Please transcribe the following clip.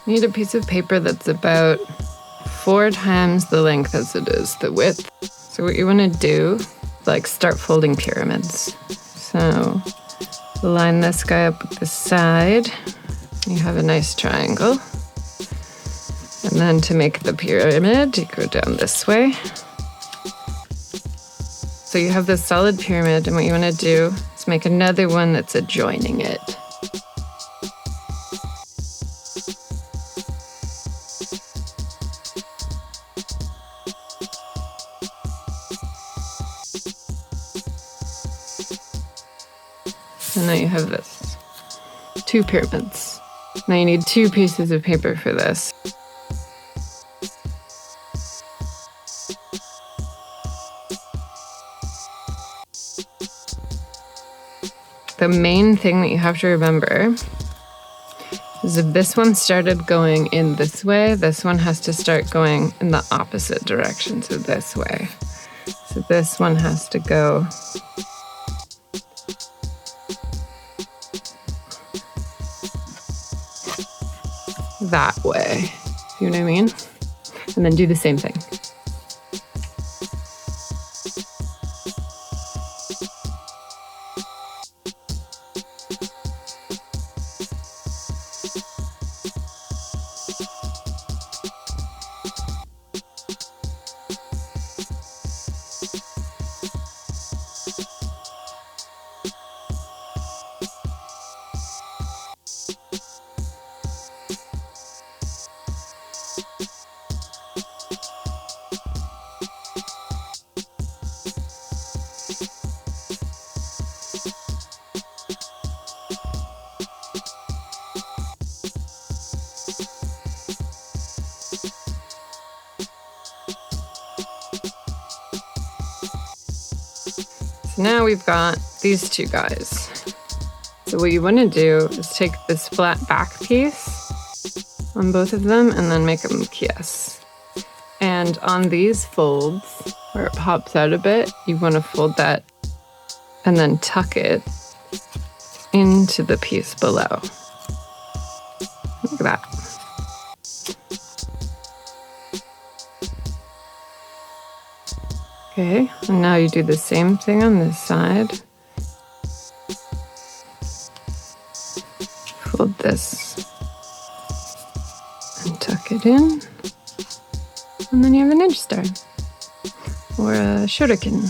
You need a piece of paper that's about 4 times the length as it is the width. So what you want to do, like, start folding pyramids. So line this guy up with the side. You have a nice triangle. And then to make the pyramid, you go down this way. So you have this solid pyramid, and what you want to do is make another one that's adjoining it. So now you have this. 2 pyramids. Now you need 2 pieces of paper for this. The main thing that you have to remember is if this one started going in this way, this one has to start going in the opposite direction, so this way. So this one has to go that way. You know what I mean? And then do the same thing. Now we've got these 2 guys. So what you want to do is take this flat back piece on both of them and then make them kiss. And on these folds, where it pops out a bit, you want to fold that and then tuck it into the piece below. Like that. Okay, and now you do the same thing on this side. Fold this and tuck it in. And then you have an edge star or a shuriken.